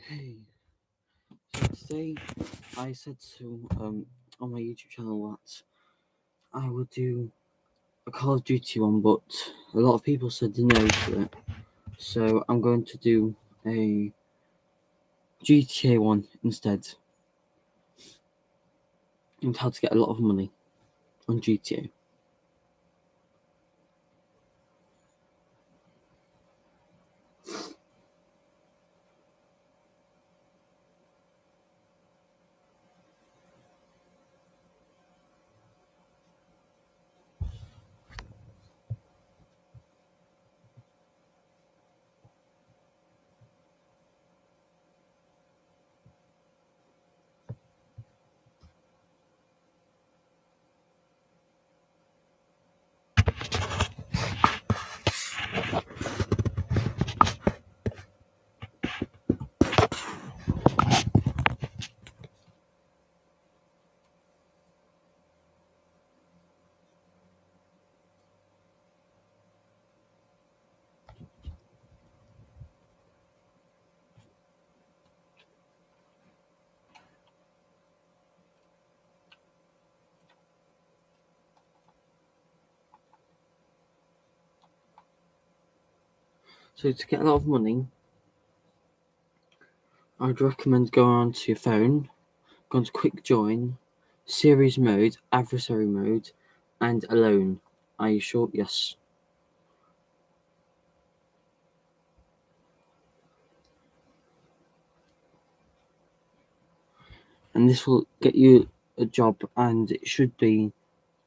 Hey, so today I said on my YouTube channel that I would do a Call of Duty one, but a lot of people said no to it. So I'm going to do a GTA one instead, and how to get a lot of money on GTA. So to get a lot of money, I'd recommend going onto your phone, go to quick join, series mode, adversary mode, and alone. Are you sure? Yes. And this will get you a job, and it should be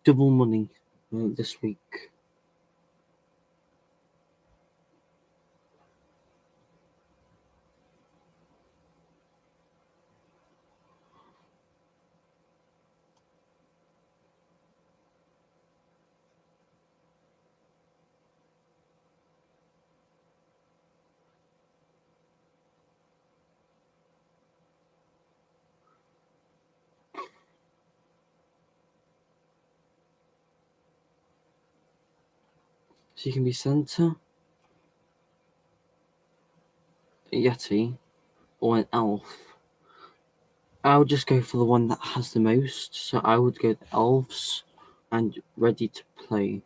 double money this week. So you can be Santa, a Yeti, or an elf. I would just go for the one that has the most, so I would go the elves and ready to play.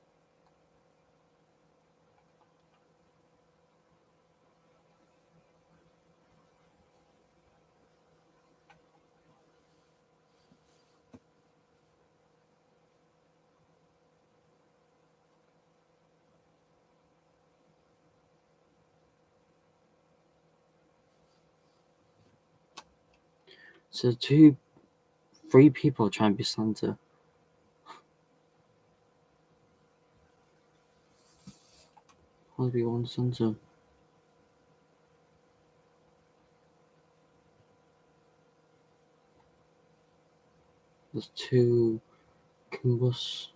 So three people are trying to be Santa. I'll be one Santa. There's two Kimbus,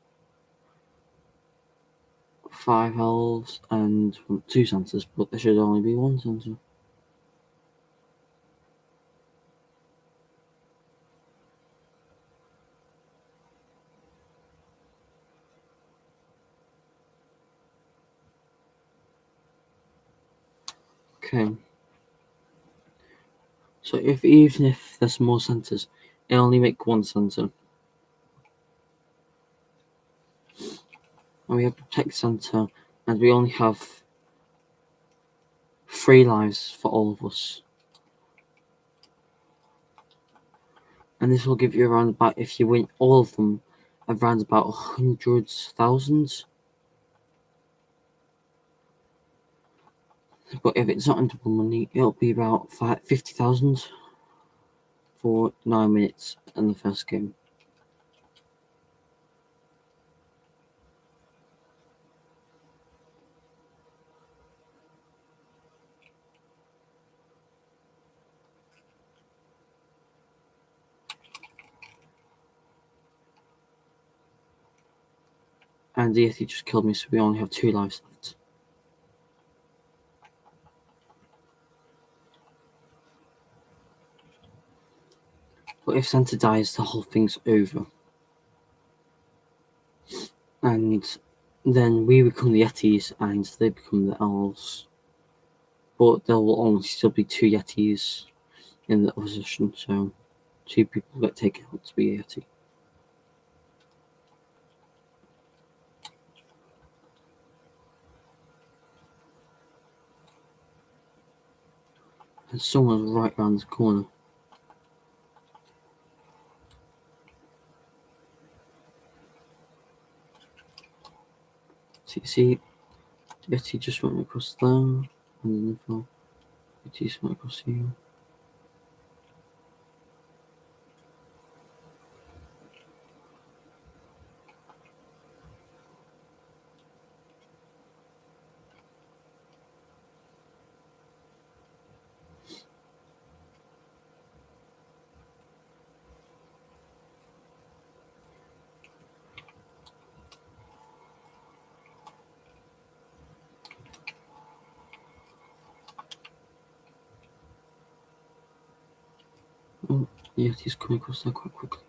five elves, and two Santas, but there should only be one Santa. Okay. So even if there's more Santas, it only make one Santa. And we have Protect Santa, and we only have 3 lives for all of us. And this will give you around about, if you win all of them, around about 100,000. But if it's not on double money, it'll be about 50,000 for 9 minutes in the first game. And the Yeti just killed me, so we only have 2 lives left. But if Santa dies, the whole thing's over. And then we become the Yetis, and they become the elves. But there will only still be 2 Yetis. in the opposition, so 2 people get taken out to be a Yeti. And someone's right around the corner. See, Yeti just went across there, and then fell. Yeti just went across here. Oh, Yeti's coming across there quite quickly.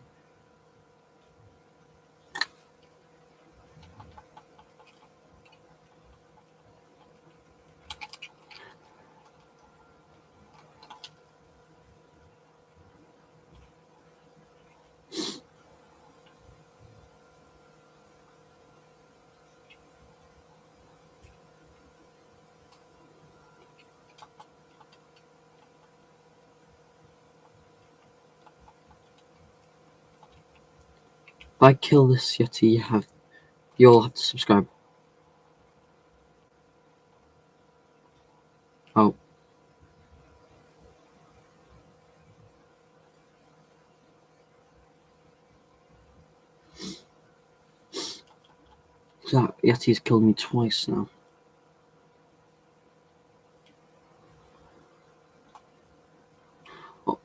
If I kill this Yeti, you all have to subscribe. Oh. That Yeti's killed me twice now. Oh.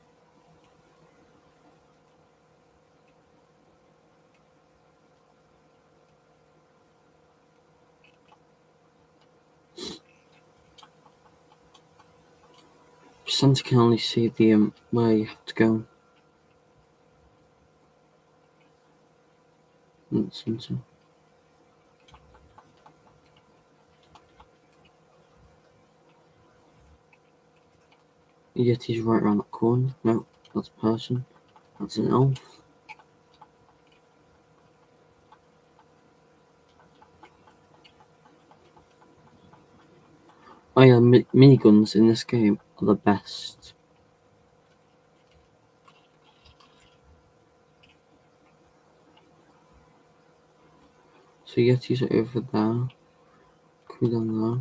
Presenter can only see the where you have to go. Center. Yeti's right around that corner. No, that's a person. That's an elf. Oh yeah, miniguns in this game are the best. So Yetis are over there. Come down there.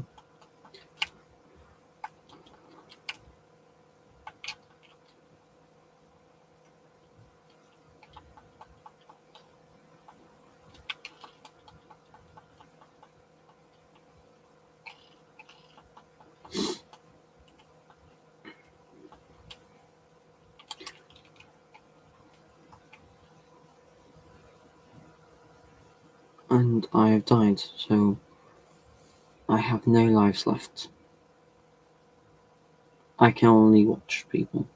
And I have died, so I have no lives left. I can only watch people.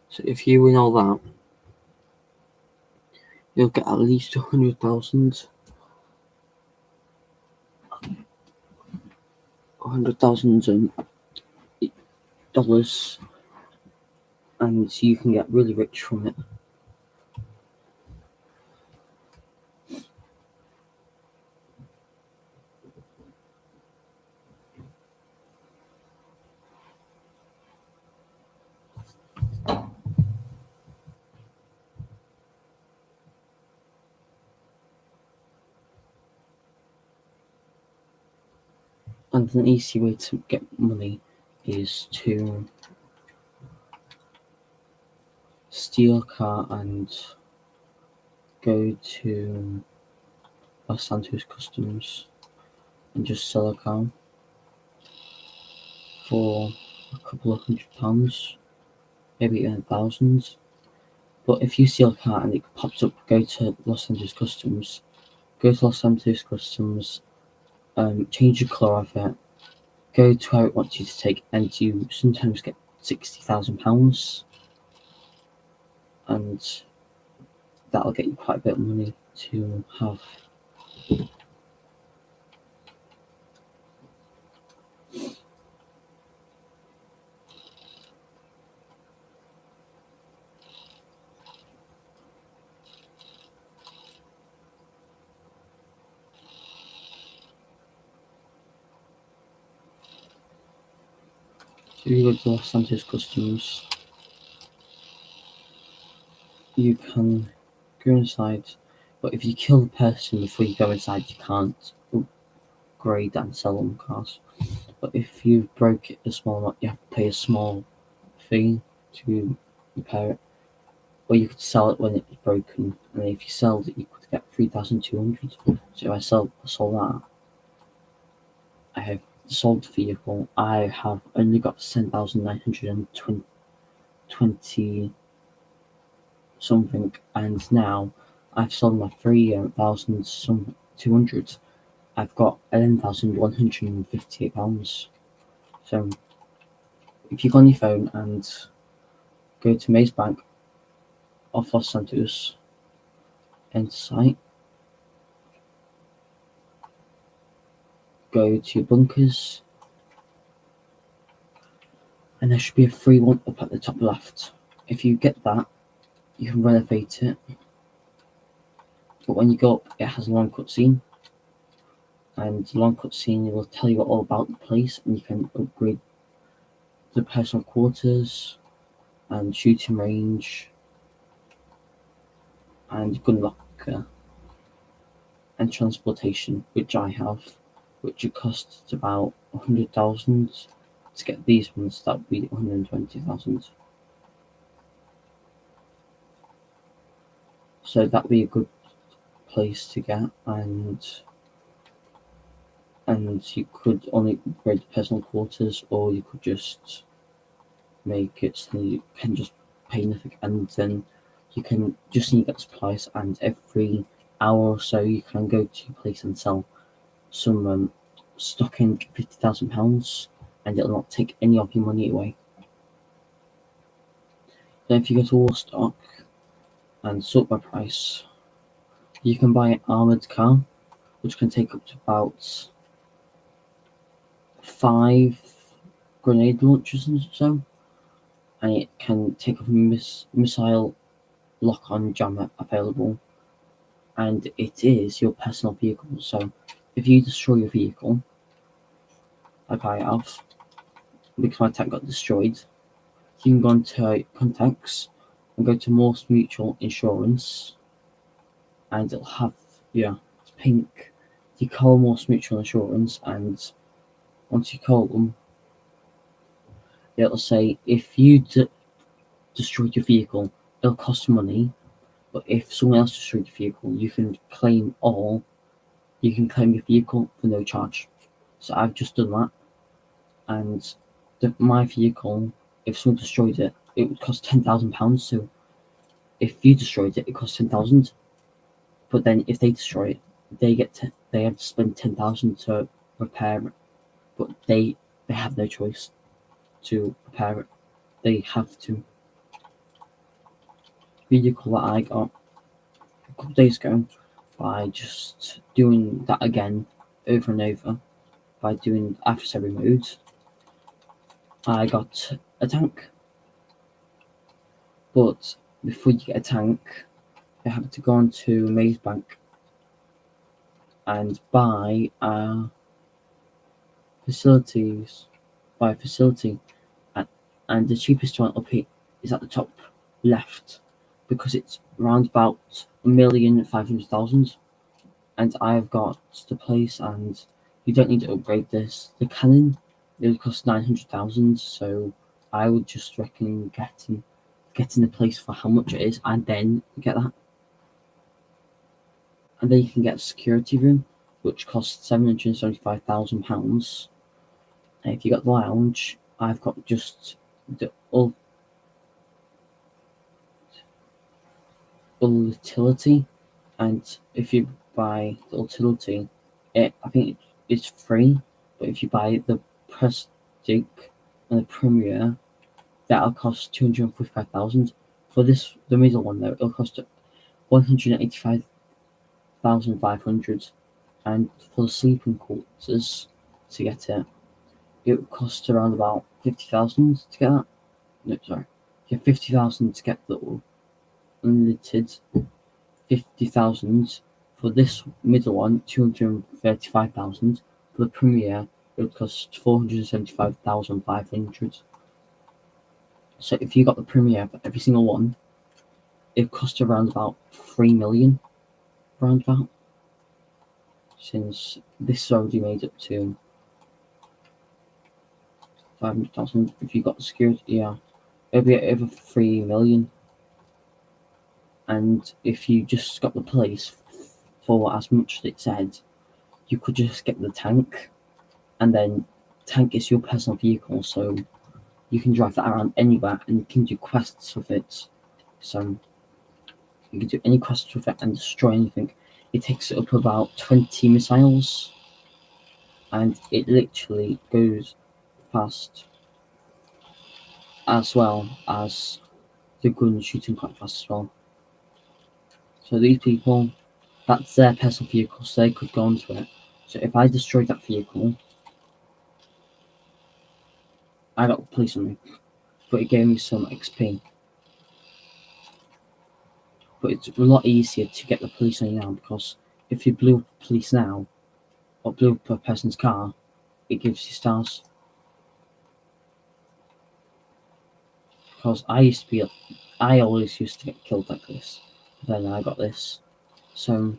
So if you win all that, you'll get at least 100,000. $100,000, and so you can get really rich from it. And an easy way to get money is to steal a car and go to Los Santos Customs and just sell a car for a couple of £100, maybe even thousands. But if you steal a car and it pops up, go to Los Angeles Customs, change the colour of it, go to where it wants you to take, and you sometimes get £60,000, and that'll get you quite a bit of money to have. If you go to Los Angeles Customs, you can go inside, but if you kill the person before you go inside, you can't upgrade and sell them cars. But if you broke it a small amount, you have to pay a small fee to repair it. Or you could sell it when it's broken, and if you sell it, you could get 3,200. So if I sold that, I have sold the vehicle. I have only got 10,920 something, and now I've sold my 3,200. I've got £11,158. So if you go on your phone and go to Maze Bank of Los Santos, enter site, go to bunkers, and there should be a free one up at the top left. If you get that, you can renovate it. But when you go up, it has a long cutscene, and the long cutscene will tell you all about the place, and you can upgrade the personal quarters and shooting range and gun locker and transportation, which I have, which it costs about 100,000 to get these ones. That would be 120,000. So that would be a good place to get, and you could only upgrade the personal quarters, or you could just make it so you can just pay nothing, and then you can just need to get supplies, and every hour or so you can go to a place and sell some stocking £50,000, and it'll not take any of your money away. Then if you go to Warstock and sort by price, you can buy an armoured car, which can take up to about 5 grenade launchers and so, and it can take off a missile lock-on jammer available, and it is your personal vehicle. So if you destroy your vehicle, like I have, because my tank got destroyed, you can go into contacts and go to Morse Mutual Insurance, and it'll have, it's pink. You call Morse Mutual Insurance, and once you call them, it'll say if you destroyed your vehicle, it'll cost money, but if someone else destroyed your vehicle, you can claim your vehicle for no charge. So I've just done that, and my vehicle, if someone destroyed it, it would cost £10,000. So if you destroyed it, it costs 10,000. But then if they destroy it, they have to spend 10,000 to repair it. But they have no choice to repair it. They have to. Vehicle that I got a couple of days ago, by just doing that again over and over, by doing adversary modes, I got a tank. But before you get a tank, you have to go on to Maze Bank and buy a facility, and the cheapest one up here is at the top left, because it's around about 1,500,000, and I've got the place, and you don't need to upgrade this. The cannon, it would cost 900,000, so I would just recommend getting the place for how much it is, and then get that. And then you can get a security room, which costs £775,000. And if you got the lounge, I've got just the utility, and if you buy the utility, I think it's free. But if you buy the Prestige and the Premier, that'll cost 255,000. For the middle one though, it'll cost 185,500, and for the sleeping quarters to get it, it would cost around about 50,000 to get that. No, sorry, yeah, 50,000 to get the unlimited. 50,000 for this middle one, 235,000. For the Premier, it would cost 475,500. So if you got the Premier for every single one, it cost around about 3 million, round about. Since this is already made up to 500,000. If you got security, yeah, it'll be over 3 million. And if you just got the place for as much as it said, you could just get the tank, and then tank is your personal vehicle, so you can drive that around anywhere, and you can do quests with it. So you can do any quests with it and destroy anything. It takes up about 20 missiles, and it literally goes fast, as well as the gun shooting quite fast as well. So these people, that's their personal vehicle, so they could go onto it. So if I destroyed that vehicle, I got the police on me, but it gave me some XP. But it's a lot easier to get the police on you now, because if you blew up the police now, or blew up a person's car, it gives you stars. Because I always used to get killed like this, but then I got this. So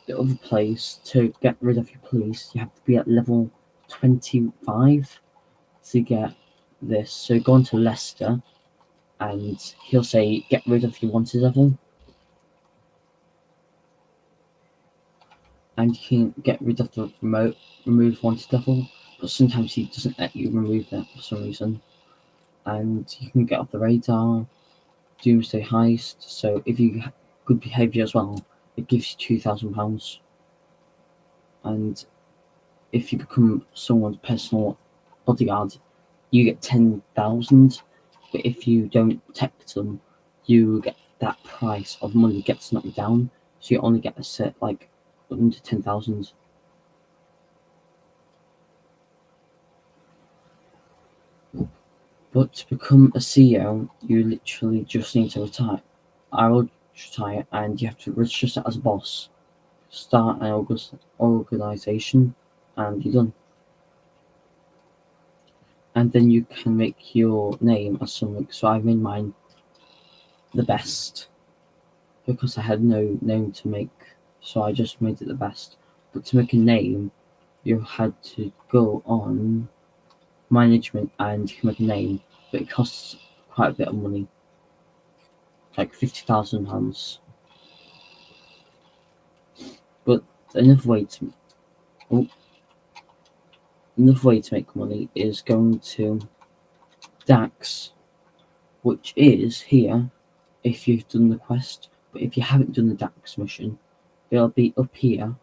the other place, to get rid of your police, you have to be at level 25 to get this. So go on to Leicester, and he'll say get rid of your wanted level, and you can get rid of the remove wanted level, but sometimes he doesn't let you remove that for some reason. And you can get off the radar, doomsday heist. So if you have good behaviour as well, it gives you £2,000. And if you become someone's personal bodyguard, you get 10,000. But if you don't protect them, you get that price of money gets knocked down. So you only get a set like under 10,000. But to become a CEO, you literally just need to retire. I will retire, and you have to register as a boss, start an organisation, and you're done. And then you can make your name as something. So I made mine the best, because I had no name to make, so I just made it the best. But to make a name, you had to go on management and you can make a name, but it costs quite a bit of money, like £50,000. But another way to make money is going to DAX, which is here if you've done the quest. But if you haven't done the DAX mission, it'll be up here.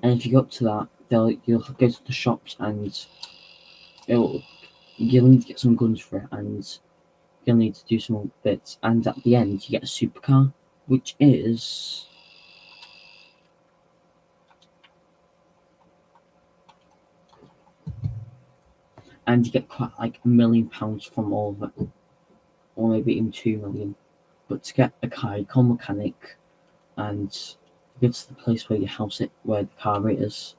And if you go up to that, you'll go to the shops, and you'll need to get some guns for it, and you'll need to do some bits. And at the end, you get a supercar, which is and you get quite like £1 million from all of it, or maybe even 2 million. But to get a car, you call a mechanic, and go to the place where you house it, where the car is.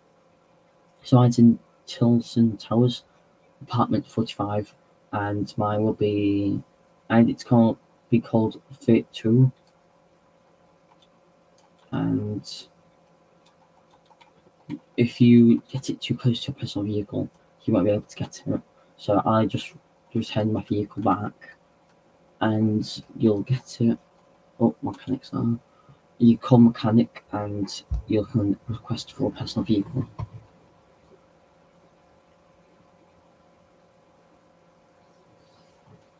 So mine's in Tilson Towers, apartment 45, and mine will be, and it's called 32. And if you get it too close to a personal vehicle, you won't be able to get it. So I just return my vehicle back, and you'll get it. Oh, mechanics are. you call mechanic and you can request for a personal vehicle.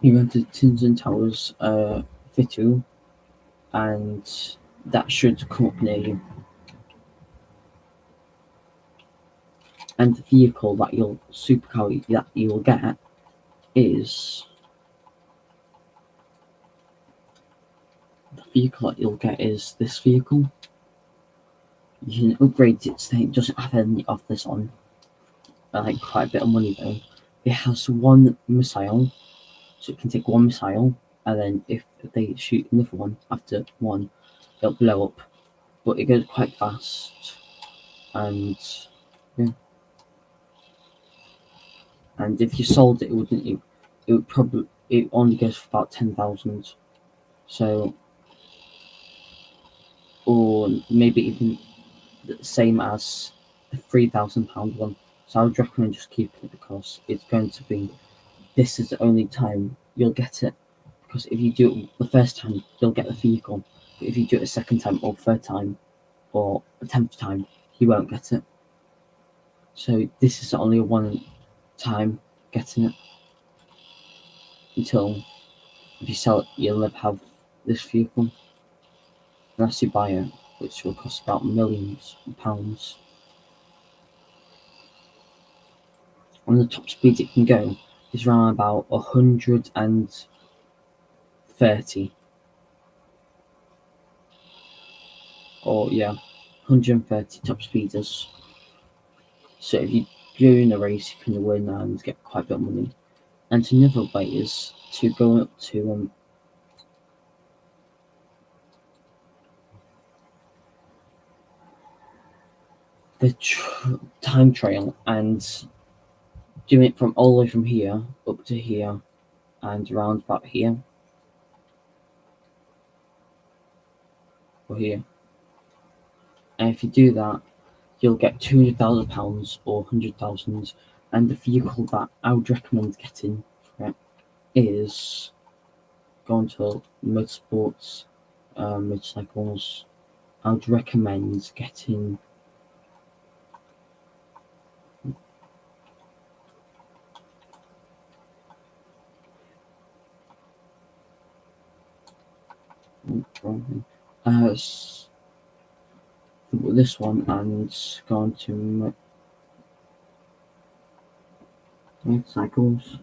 You go to Tinson Towers V2 and that should come up near you. And the vehicle that supercar that you'll get is this vehicle. You can upgrade it so it doesn't have any of this on. Like quite a bit of money though. It has one missile, so it can take one missile, and then if they shoot another one after one, it'll blow up. But it goes quite fast, and yeah. And if you sold it, it only goes for about 10,000. So, or maybe even the same as the £3,000 one. So I would recommend just keeping it because it's going to be. This is the only time you'll get it. Because if you do it the first time, you'll get the vehicle. But if you do it a second time or third time or a 10th time, you won't get it. So this is only a one time getting it. Until if you sell it, you'll never have this vehicle. Unless you buy it, which will cost about millions of pounds. On the top speed it can go is around about 130. Or yeah, 130 top speeders. So if you do in a race, you can win and get quite a bit of money. And another way is to go up to the time trial and do it from all the way from here up to here and around about here or here. And if you do that, you'll get £200,000 or 100,000. And the vehicle that I would recommend getting for it is going to motorsports, motorcycles. I would recommend getting this one and going to motorcycles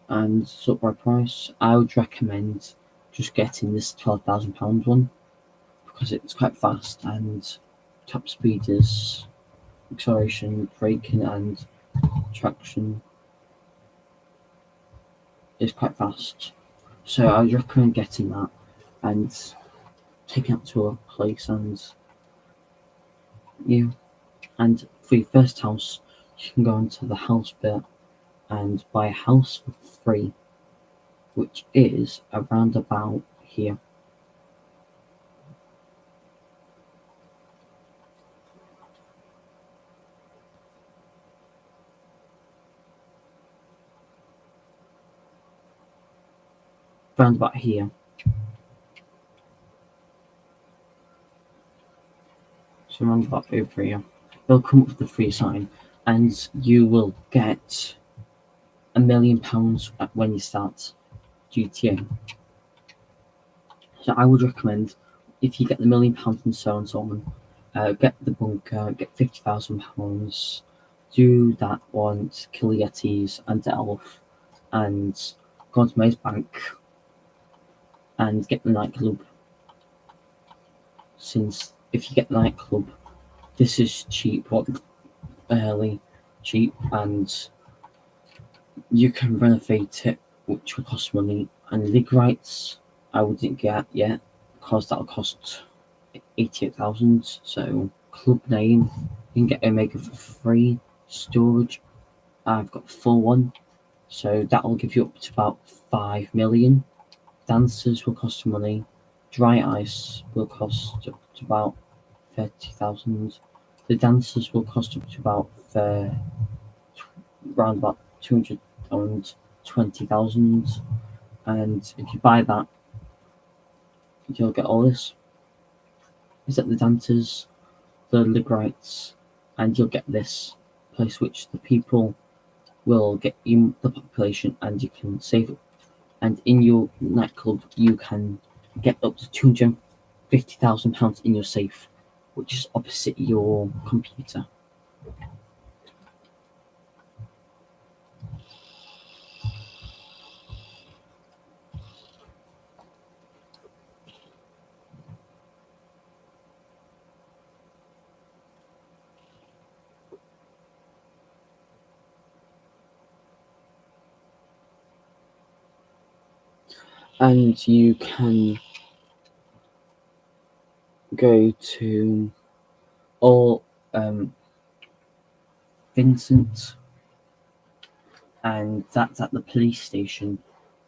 and sort by price. I would recommend just getting this £12,000 one because it's quite fast and top speed is acceleration, braking, and traction is quite fast. So I would recommend getting that and taking it to a place and and for your first house you can go into the house bit and buy a house for free, which is around about here. Around about here. So around about over here. They'll come up with the free sign and you will get £1 million when you start GTA. So I would recommend if you get the £1 million and so on and so on, get the bunker, get £50,000, do that once, kill Yetis and Elf, and go on to Maze Bank and get the nightclub. Since if you get the nightclub, this is cheap, early, cheap, and you can renovate it, which will cost money. And league rights, I wouldn't get yet because that'll cost 88,000. So club name, you can get Omega for free. Storage, I've got the full one, so that will give you up to about 5 million. Dancers will cost money. Dry ice will cost up to about 30,000. The dancers will cost up to about around about 220,000. And if you buy that, you'll get all this. is at the dancers, the Ligrites, and you'll get this place which the people will get in the population and you can save it. And in your nightclub, you can get up to £250,000 in your safe, which is opposite your computer. And you can go to all Vincent, and that's at the police station,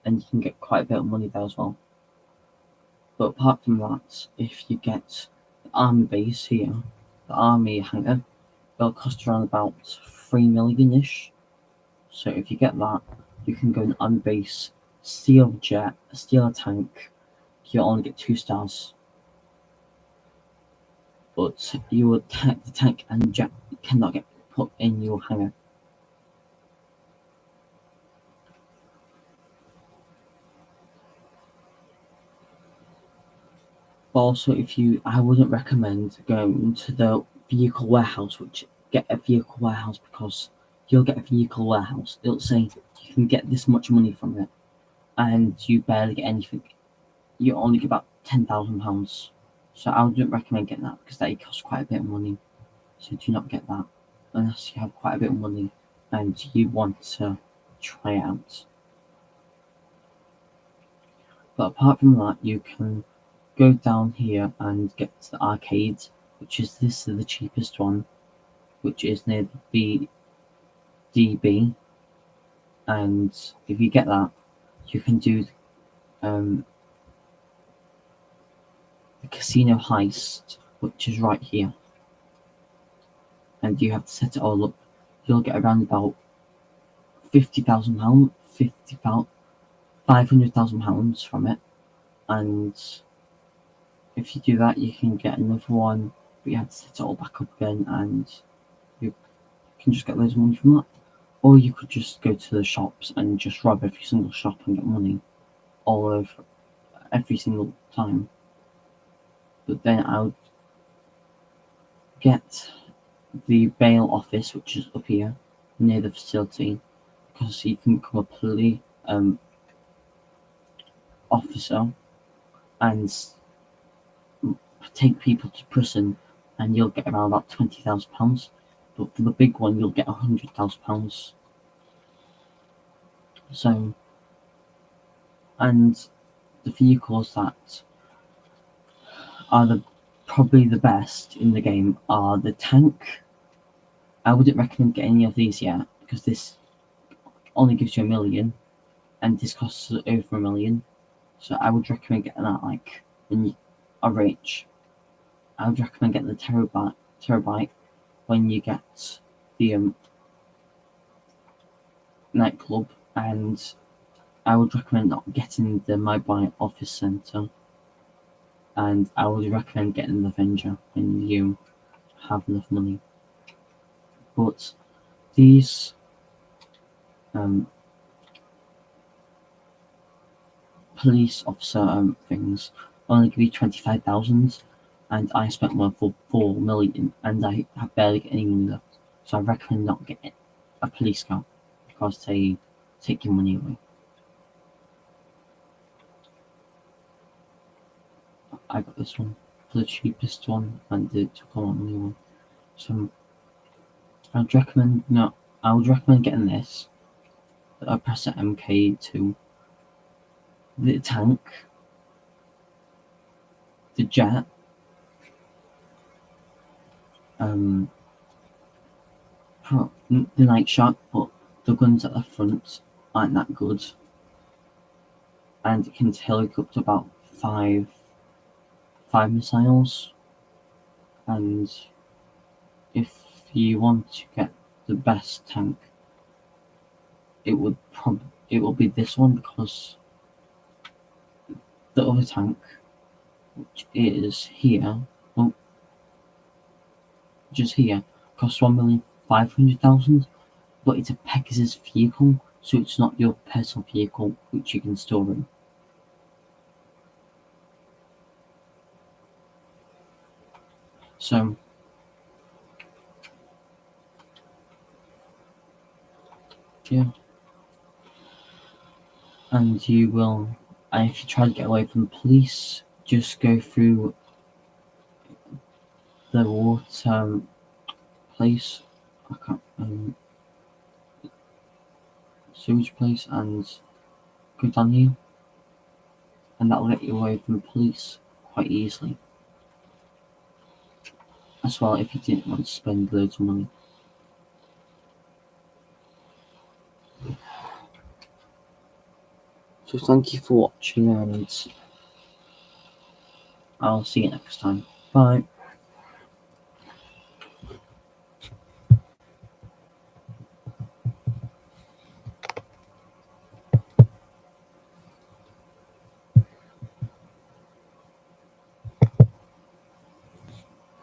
and you can get quite a bit of money there as well. But apart from that, if you get the army base here, the army hangar, it'll cost around about 3 million ish. So if you get that, you can go on army base, steal a jet, steal a tank. You'll only get 2 stars. But the tank and jet cannot get put in your hangar. Also, I wouldn't recommend going to the vehicle warehouse, get a vehicle warehouse because you'll get a vehicle warehouse. It'll say you can get this much money from it, and you barely get anything. You only get about £10,000. So I wouldn't recommend getting that because that costs quite a bit of money. So do not get that unless you have quite a bit of money and you want to try it out. But apart from that, you can go down here and get to the arcade, which is the cheapest one, which is near the BDB. And if you get that, you can do the casino heist, which is right here. And you have to set it all up. You'll get around about £50,000, £500,000 from it. And if you do that, you can get another one, but you have to set it all back up again, and you can just get loads of money from that. Or you could just go to the shops and just rob every single shop and get money all over every single time. But then I would get the bail office, which is up here near the facility, because you can become a police officer and take people to prison, and you'll get around about £20,000. But for the big one, you'll get £100,000. So, and the vehicles that are probably the best in the game are the tank. I wouldn't recommend getting any of these yet because this only gives you 1 million, and this costs over 1 million. So I would recommend getting that when you are rich. I would recommend getting the terabyte when you get the nightclub, and I would recommend not getting the mobile office center, and I would recommend getting the Avenger when you have enough money. But these police officer things only give you 25,000, and I spent one for 4 million, and I have barely got any money left. So I recommend not getting a police car because they take your money away. I got this one for the cheapest one, and it took a lot of money. So I would recommend getting this. I press the MK2, the tank, the jet, the night shot, but the guns at the front aren't that good, and it can take up to about five missiles. And if you want to get the best tank, it will be this one, because the other tank, which is here, which is here, costs 1,500,000, but it's a Pegasus vehicle, so it's not your personal vehicle which you can store in. So, yeah. And you will, and if you try to get away from the police, just go through the water place, I can't, sewage place, and go down here, and that'll get you away from the police quite easily. As well, if you didn't want to spend loads of money. So thank you for watching, and I'll see you next time. Bye.